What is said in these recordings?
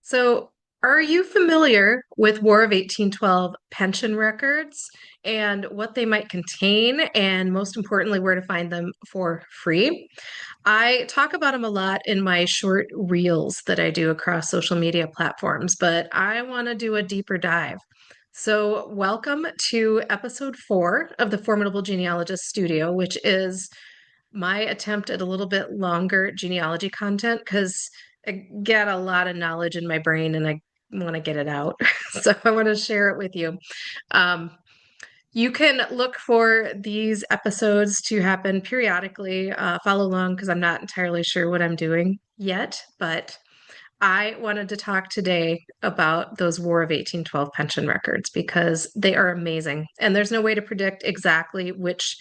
So, are you familiar with War of 1812 pension records and what they might contain, and most importantly, where to find them for free? I talk about them a lot in my short reels that I do across social media platforms, but I want to do a deeper dive. So, welcome to episode 4 of the Formidable Genealogist Studio, which is my attempt at a little bit longer genealogy content because I get a lot of knowledge in my brain and I want to get it out. So I want to share it with you. Um, you can look for these episodes to happen periodically. Follow along because I'm not entirely sure what I'm doing yet, but I wanted to talk today about those War of 1812 pension records because they are amazing. And there's no way to predict exactly which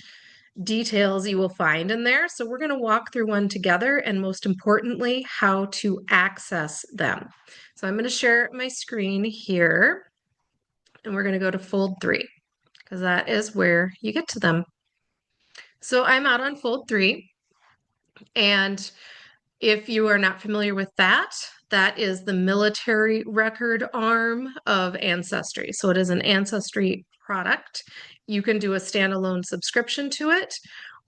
details you will find in there. So we're going to walk through one together and most importantly, how to access them. So I'm going to share my screen here and we're going to go to fold 3 because that is where you get to them. So I'm out on fold 3, and if you are not familiar with that, that is the military record arm of Ancestry. So it is an Ancestry product. You can do a standalone subscription to it,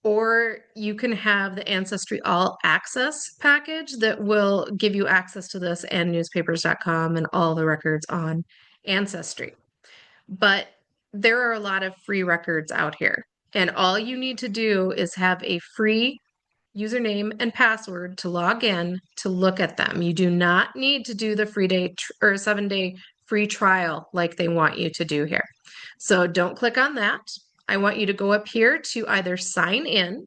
or you can have the Ancestry All Access package that will give you access to this and newspapers.com and all the records on Ancestry. But there are a lot of free records out here, and all you need to do is have a free username and password to log in to look at them. You do not need to do the free day or 7-day free trial like they want you to do here. So don't click on that. I want you to go up here to either sign in,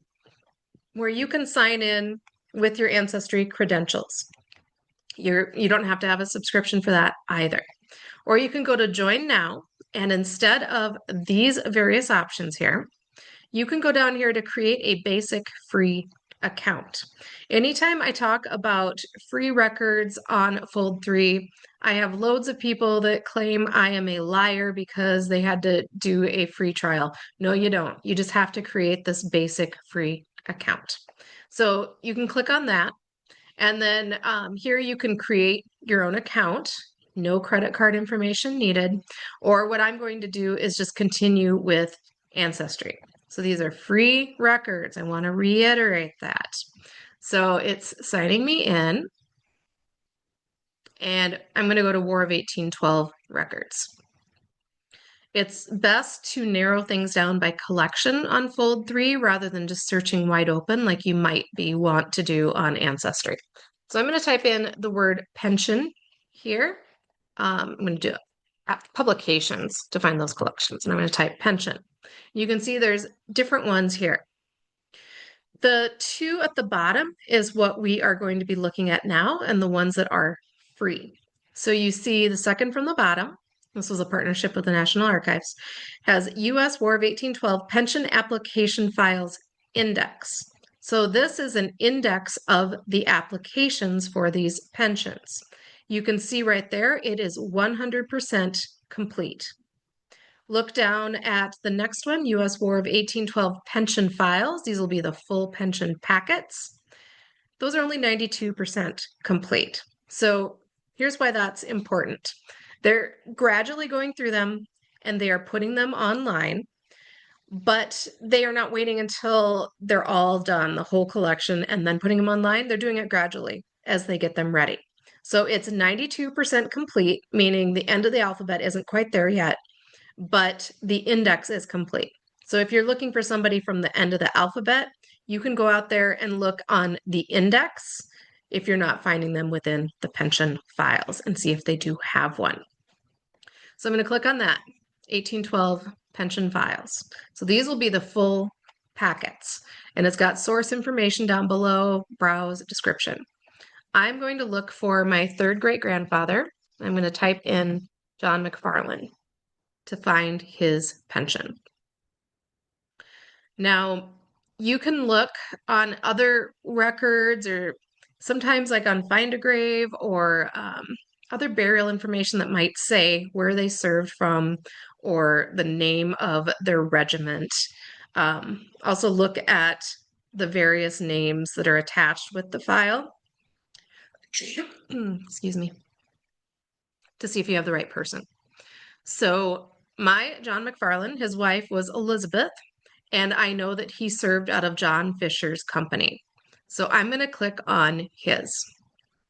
where you can sign in with your Ancestry credentials. You don't have to have a subscription for that either. Or you can go to join now, and instead of these various options here, you can go down here to create a basic free account. Anytime I talk about free records on Fold 3, I have loads of people that claim I am a liar because they had to do a free trial. No, you don't. You just have to create this basic free account. So you can click on that. And then here you can create your own account. No credit card information needed. Or what I'm going to do is just continue with Ancestry. So these are free records. I want to reiterate that. So it's signing me in, and I'm going to go to War of 1812 records. It's best to narrow things down by collection on Fold 3 rather than just searching wide open like you might want to do on Ancestry. So I'm going to type in the word pension here. I'm going to do publications to find those collections, and I'm going to type pension. You can see there's different ones here. The 2 at the bottom is what we are going to be looking at now, and the ones that are free. So you see the second from the bottom, this was a partnership with the National Archives, has U.S. War of 1812 Pension Application Files Index. So this is an index of the applications for these pensions. You can see right there, it is 100% complete. Look down at the next one, U.S. War of 1812 pension files. These will be the full pension packets. Those are only 92% complete. So here's why that's important. They're gradually going through them and they are putting them online, but they are not waiting until they're all done, the whole collection, and then putting them online. They're doing it gradually as they get them ready. So it's 92% complete, meaning the end of the alphabet isn't quite there yet, but the index is complete. So if you're looking for somebody from the end of the alphabet, you can go out there and look on the index if you're not finding them within the pension files and see if they do have one. So I'm going to click on that, 1812 pension files. So these will be the full packets, and it's got source information down below, browse, description. I'm going to look for my third great grandfather. I'm going to type in John McFarland to find his pension. Now, you can look on other records or sometimes like on Find a Grave or other burial information that might say where they served from or the name of their regiment. Also look at the various names that are attached with the file. Excuse me. to see if you have the right person. So my John McFarland, his wife was Elizabeth, and I know that he served out of John Fisher's company. So I'm going to click on his.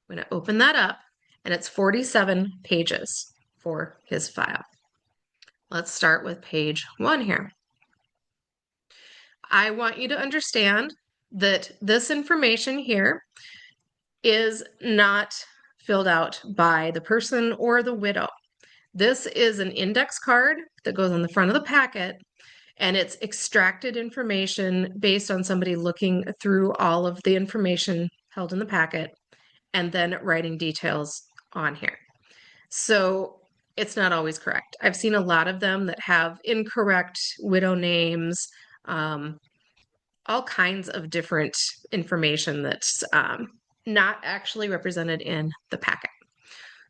I'm going to open that up, and it's 47 pages for his file. Let's start with page 1 here. I want you to understand that this information here is not filled out by the person or the widow. This is an index card that goes on the front of the packet, and it's extracted information based on somebody looking through all of the information held in the packet and then writing details on here. So it's not always correct. I've seen a lot of them that have incorrect widow names, all kinds of different information that's not actually represented in the packet.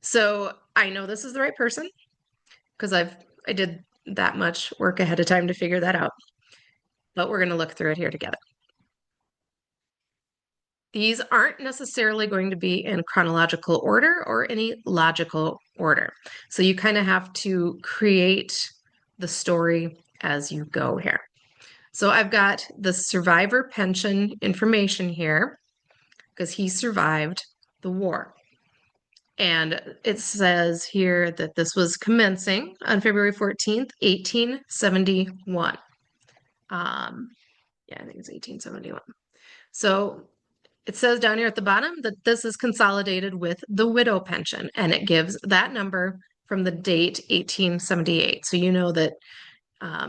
So I know this is the right person because I did that much work ahead of time to figure that out. But we're going to look through it here together. These aren't necessarily going to be in chronological order or any logical order. So you kind of have to create the story as you go here. So I've got the survivor pension information here because he survived the war. And it says here that this was commencing on February 14th, 1871. Yeah, I think it's 1871. So it says down here at the bottom that this is consolidated with the widow pension, and it gives that number from the date 1878. So you know that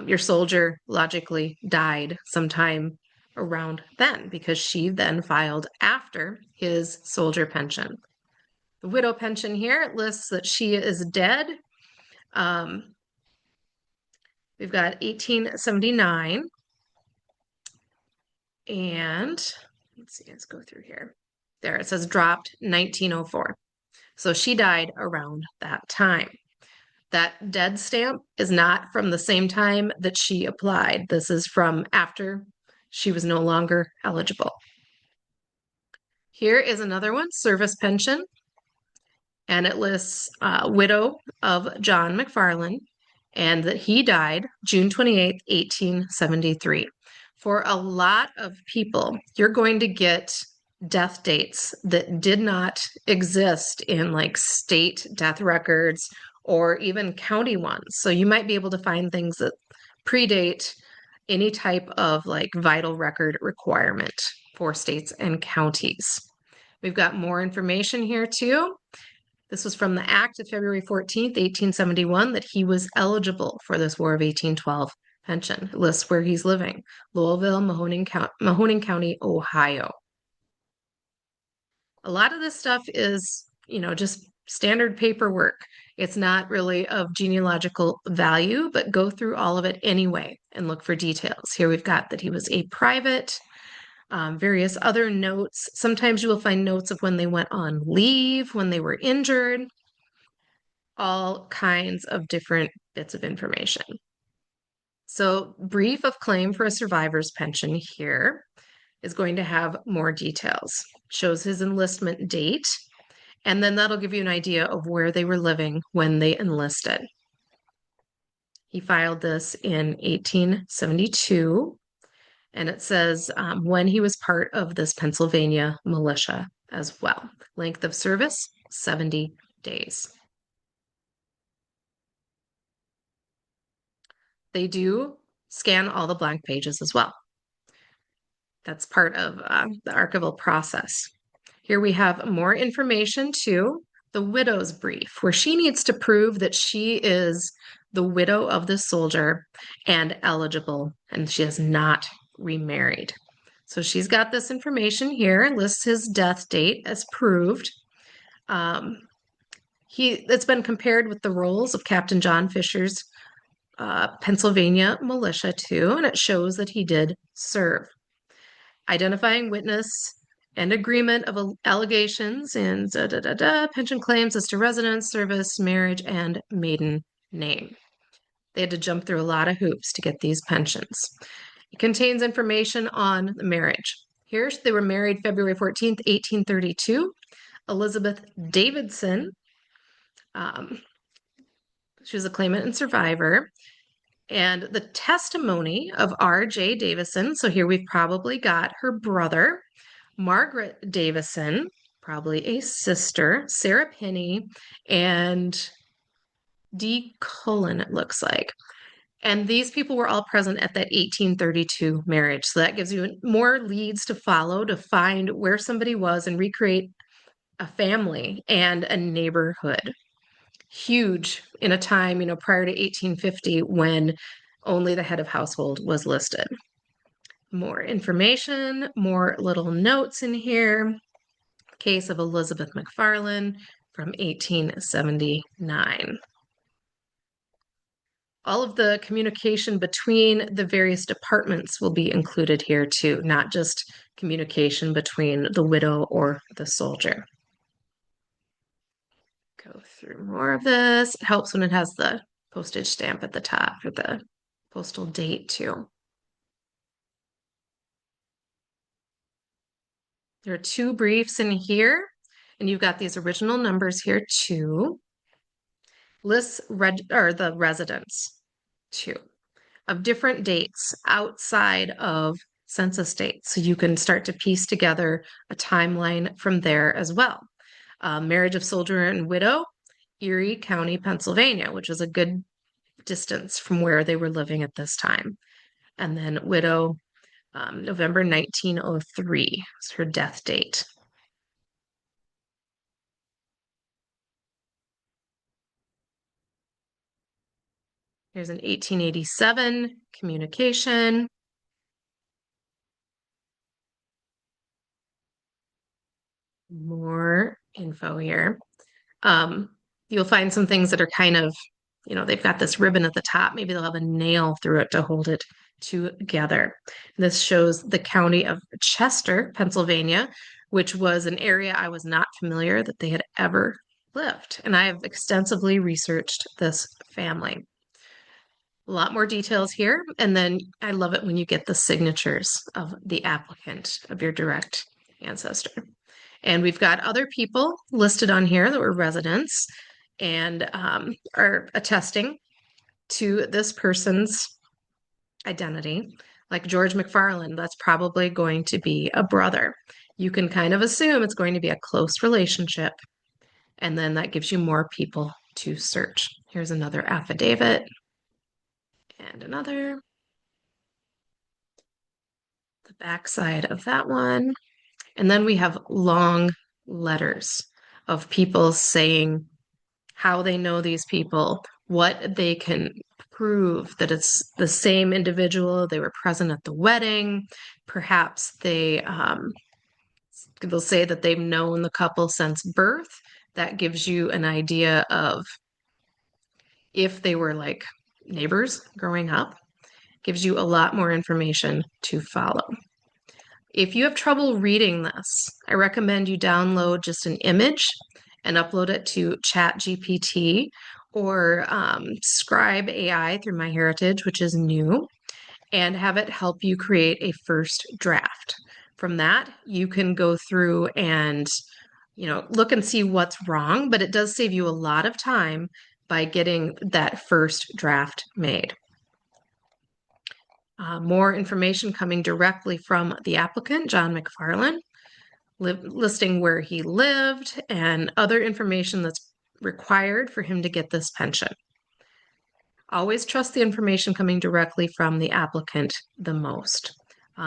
your soldier logically died sometime around then because she then filed after his soldier pension. The widow pension here lists that she is dead. We've got 1879. And let's see, let's go through here. There, it says dropped 1904. So she died around that time. That dead stamp is not from the same time that she applied. This is from after she was no longer eligible. Here is another one, service pension, and it lists widow of John McFarland, and that he died June 28th, 1873. For a lot of people, you're going to get death dates that did not exist in like state death records or even county ones. So you might be able to find things that predate any type of like vital record requirement for states and counties. We've got more information here too. This was from the Act of February 14th, 1871, that he was eligible for this War of 1812 pension. It lists where he's living, Louisville, Mahoning County, Ohio. A lot of this stuff is, just standard paperwork. It's not really of genealogical value, but go through all of it anyway and look for details. Here we've got that he was a private, various other notes. Sometimes you will find notes of when they went on leave, when they were injured, all kinds of different bits of information. So brief of claim for a survivor's pension here is going to have more details. Shows his enlistment date, and then that'll give you an idea of where they were living when they enlisted. He filed this in 1872, and it says when he was part of this Pennsylvania militia as well. Length of service, 70 days. They do scan all the blank pages as well. That's part of the archival process. Here we have more information too, the widow's brief, where she needs to prove that she is the widow of the soldier and eligible, and she has not remarried. So she's got this information here, lists his death date as proved. It's been compared with the rolls of Captain John Fisher's Pennsylvania militia too, and it shows that he did serve. Identifying witness and agreement of allegations and pension claims as to residence, service, marriage, and maiden name. They had to jump through a lot of hoops to get these pensions. It contains information on the marriage. Here, they were married February 14th, 1832. Elizabeth Davidson Um, she was a claimant and survivor. And the testimony of R.J. Davison. So here we've probably got her brother, Margaret Davison, probably a sister, Sarah Penny, and D. Cullen, it looks like. And these people were all present at that 1832 marriage. So that gives you more leads to follow to find where somebody was and recreate a family and a neighborhood. Huge in a time, prior to 1850 when only the head of household was listed. More information, more little notes in here. Case of Elizabeth McFarland from 1879. All of the communication between the various departments will be included here too, not just communication between the widow or the soldier. Go through more of this. It helps when it has the postage stamp at the top for the postal date too. There are two briefs in here, and you've got these original numbers here too. Lists the residents too of different dates outside of census dates. So you can start to piece together a timeline from there as well. Marriage of soldier and widow, Erie County, Pennsylvania, which is a good distance from where they were living at this time. And then widow, November 1903 is her death date. Here's an 1887 communication. More info here. You'll find some things that are kind of, they've got this ribbon at the top. Maybe they'll have a nail through it to hold it together. This shows the county of Chester, Pennsylvania, which was an area I was not familiar that they had ever lived. And I have extensively researched this family. A lot more details here. And then I love it when you get the signatures of the applicant of your direct ancestor. And we've got other people listed on here that were residents and are attesting to this person's identity. Like George McFarland, that's probably going to be a brother. You can kind of assume it's going to be a close relationship. And then that gives you more people to search. Here's another affidavit and another. The backside of that one. And then we have long letters of people saying how they know these people, what they can prove that it's the same individual, they were present at the wedding. Perhaps they'll say that they've known the couple since birth. That gives you an idea of if they were like neighbors growing up. Gives you a lot more information to follow. If you have trouble reading this, I recommend you download just an image and upload it to ChatGPT or Scribe AI through MyHeritage, which is new, and have it help you create a first draft. From that, you can go through and look and see what's wrong, but it does save you a lot of time by getting that first draft made. More information coming directly from the applicant, John McFarland, listing where he lived and other information that's required for him to get this pension. Always trust the information coming directly from the applicant the most.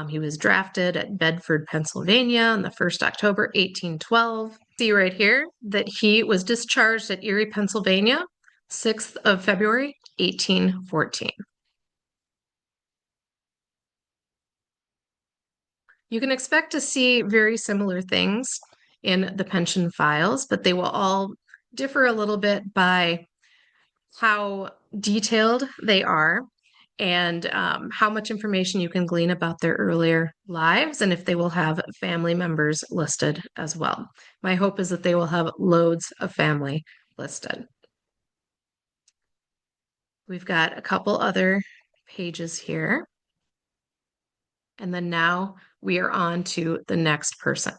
He was drafted at Bedford, Pennsylvania on the 1st October, 1812. See right here that he was discharged at Erie, Pennsylvania, 6th of February, 1814. You can expect to see very similar things in the pension files, but they will all differ a little bit by how detailed they are and how much information you can glean about their earlier lives and if they will have family members listed as well. My hope is that they will have loads of family listed. We've got a couple other pages here. And then now we are on to the next person.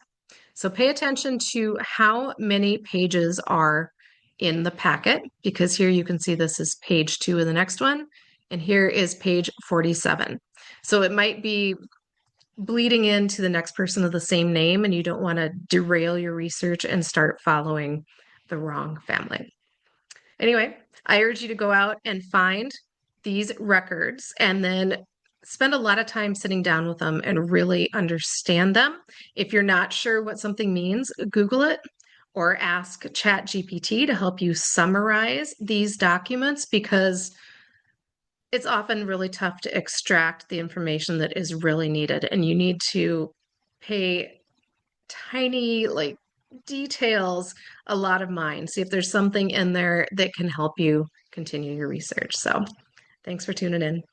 So pay attention to how many pages are in the packet because here you can see this is page 2 of the next one, and here is page 47. So it might be bleeding into the next person of the same name, and you don't want to derail your research and start following the wrong family. Anyway, I urge you to go out and find these records and then spend a lot of time sitting down with them and really understand them. If you're not sure what something means, Google it or ask ChatGPT to help you summarize these documents because it's often really tough to extract the information that is really needed, and you need to pay tiny details a lot of mind. See if there's something in there that can help you continue your research. So thanks for tuning in.